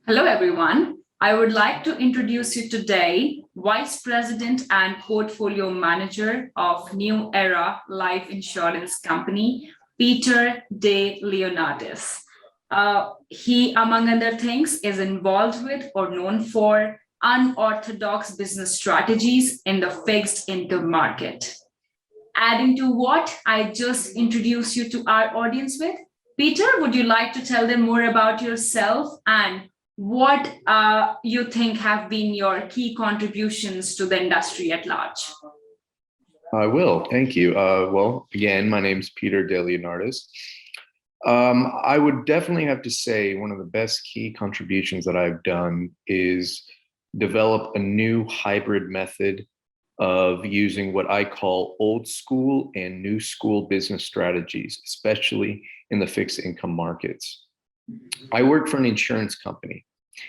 Hello, everyone. I would like to introduce you today, Vice President and Portfolio Manager of New Era Life Insurance Company, Peter DeLeonardis. He, among other things, is involved with or known for unorthodox business strategies in the fixed income market. Adding to what I just introduced you to our audience with, Peter, would you like to tell them more about yourself and what you think have been your key contributions to the industry at large? I will. Thank you. Well, again, my name's Peter DeLeonardis. I would definitely have to say one of the best key contributions that I've done is develop a new hybrid method of using what I call old school and new school business strategies, especially in the fixed income markets. I work for an insurance company.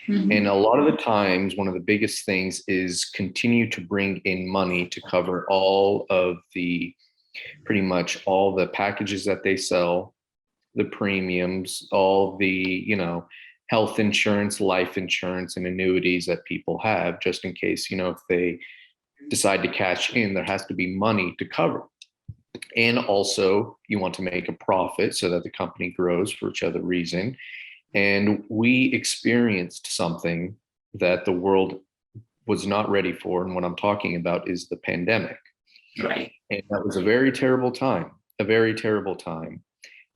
And a lot of the times, one of the biggest things is continue to bring in money to cover pretty much all the packages that they sell, the premiums, all the, health insurance, life insurance, and annuities that people have, just in case, if they decide to cash in, there has to be money to cover. And also, you want to make a profit so that the company grows for which other reason. And we experienced something that the world was not ready for. And what I'm talking about is the pandemic. Right. And that was a very terrible time, a very terrible time.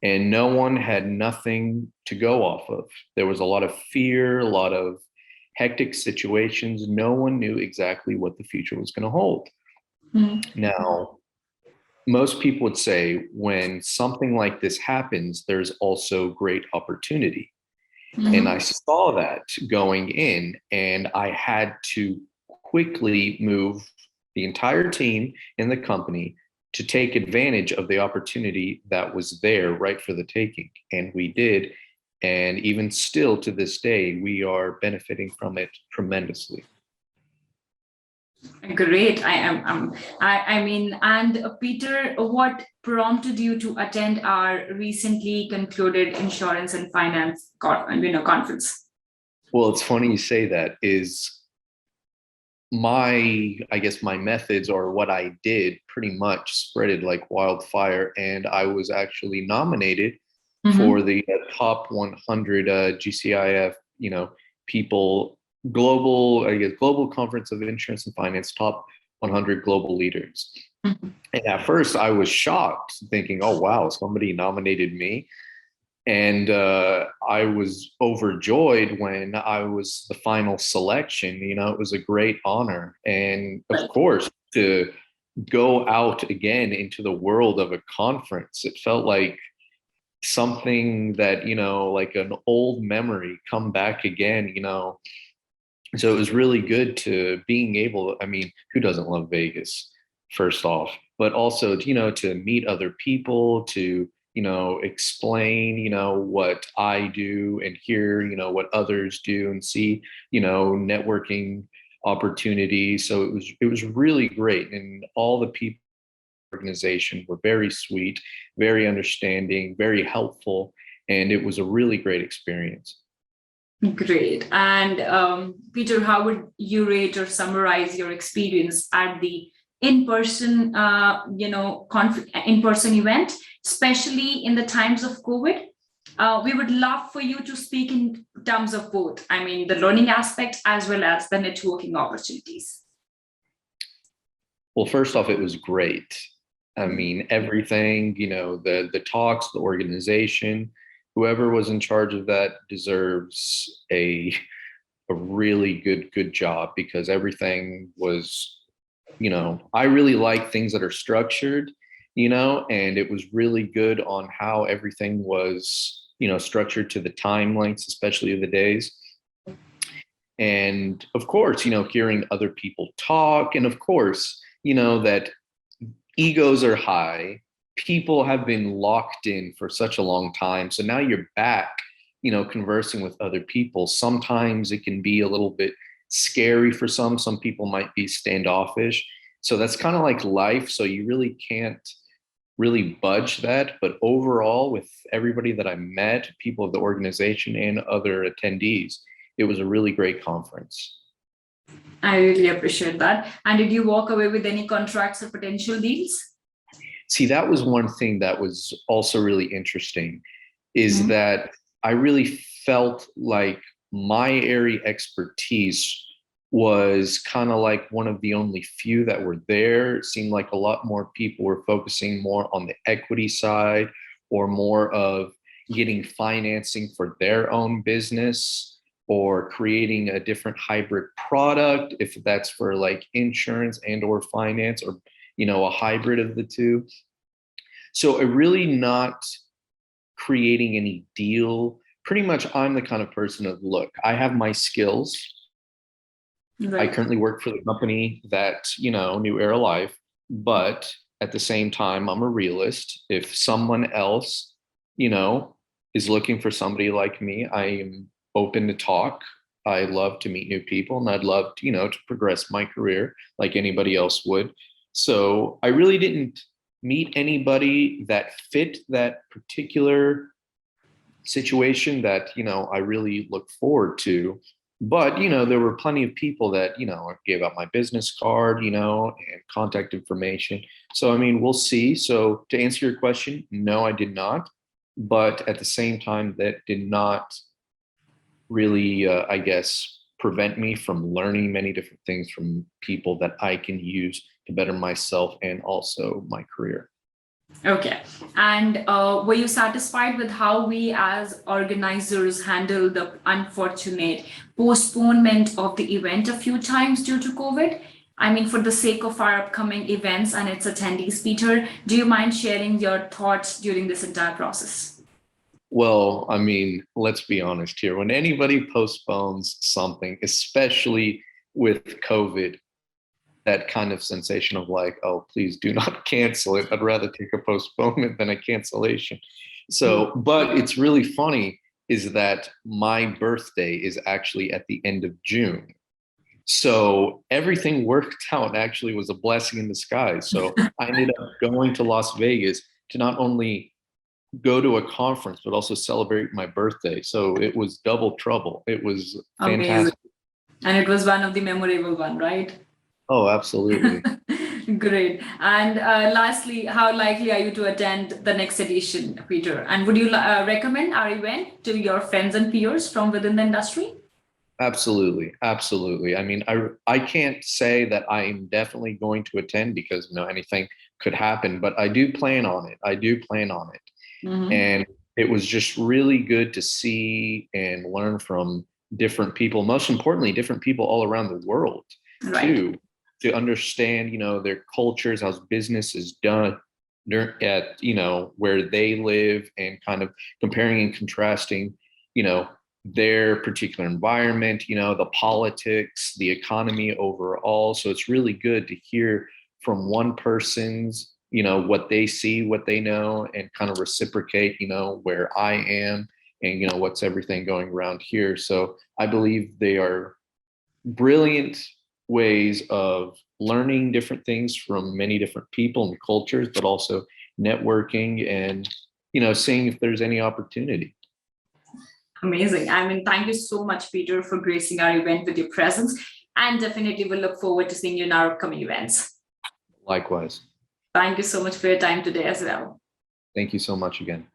And no one had nothing to go off of. There was a lot of fear, a lot of hectic situations. No one knew exactly what the future was going to hold. Now, most people would say when something like this happens, there's also great opportunity. And I saw that going in, and I had to quickly move the entire team in the company to take advantage of the opportunity that was there right for the taking. And we did. And even still to this day, we are benefiting from it tremendously. Great. I mean, and Peter, what prompted you to attend our recently concluded insurance and finance, conference? Well, it's funny you say that. Is I guess my methods or what I did pretty much spreaded like wildfire, and I was actually nominated for the top 100 GCIF, people global conference of insurance and finance, top 100 global leaders. And at first I was shocked, thinking, oh wow, somebody nominated me. And I was overjoyed when I was the final selection. It was a great honor. And of course, to go out again into the world of a conference, it felt like something that, like an old memory come back again. So it was really good to being able, I mean, who doesn't love Vegas, first off, but also, to meet other people, to, explain, what I do and hear, what others do and see, networking opportunities. So it was really great. And all the people in the organization were very sweet, very understanding, very helpful. And it was a really great experience. Great. And Peter, how would you rate or summarize your experience at the in-person, in-person event, especially in the times of COVID? We would love for you to speak in terms of both. I mean, the learning aspect as well as the networking opportunities. Well, first off, it was great. I mean, everything, the talks, the organization, whoever was in charge of that deserves a really good job, because everything was, I really like things that are structured, and it was really good on how everything was, structured to the time lengths, especially of the days. And of course, hearing other people talk, and of course, that egos are high. People have been locked in for such a long time. So now you're back, conversing with other people. Sometimes it can be a little bit scary for some. Some people might be standoffish. So that's kind of like life. So you really can't really budge that. But overall, with everybody that I met, people of the organization and other attendees, it was a really great conference. I really appreciate that. And did you walk away with any contracts or potential deals? See, that was one thing that was also really interesting, is that I really felt like my area expertise was kind of like one of the only few that were there. It seemed like a lot more people were focusing more on the equity side or more of getting financing for their own business or creating a different hybrid product, if that's for like insurance and or finance, or a hybrid of the two. So it really not creating any deal. Pretty much I'm the kind of person of, look, I have my skills. Right. I currently work for the company that, New Era Life, but at the same time, I'm a realist. If someone else, is looking for somebody like me, I am open to talk. I love to meet new people, and I'd love to, to progress my career like anybody else would. So I really didn't meet anybody that fit that particular situation that, I really look forward to. But, there were plenty of people that, I gave out my business card, and contact information. So, I mean, we'll see. So to answer your question, no, I did not. But at the same time, that did not really, I guess, prevent me from learning many different things from people that I can use to better myself and also my career. Okay. And were you satisfied with how we as organizers handled the unfortunate postponement of the event a few times due to COVID? I mean, for the sake of our upcoming events and its attendees, Peter, do you mind sharing your thoughts during this entire process? Well, I mean, let's be honest here. When anybody postpones something, especially with COVID, that kind of sensation of like, oh, please do not cancel it. I'd rather take a postponement than a cancellation. So, but it's really funny is that my birthday is actually at the end of June. So everything worked out, actually was a blessing in disguise. So I ended up going to Las Vegas to not only go to a conference, but also celebrate my birthday. So it was double trouble. It was fantastic. Amazing. And it was one of the memorable one, right? Oh, absolutely. Great. And lastly, how likely are you to attend the next edition, Peter? And would you recommend our event to your friends and peers from within the industry? Absolutely. Absolutely. I mean, I can't say that I'm definitely going to attend because, anything could happen, but I do plan on it. I do plan on it. And it was just really good to see and learn from different people, most importantly, different people all around the world, too, to understand, their cultures, how business is done at, where they live, and kind of comparing and contrasting, their particular environment, the politics, the economy overall. So it's really good to hear from one person's, what they see, what they know, and kind of reciprocate, where I am and, what's everything going around here. So I believe they are brilliant ways of learning different things from many different people and cultures, but also networking and, seeing if there's any opportunity. Amazing. I mean, thank you so much, Peter, for gracing our event with your presence. And definitely we'll look forward to seeing you in our upcoming events. Likewise. Thank you so much for your time today as well. Thank you so much again.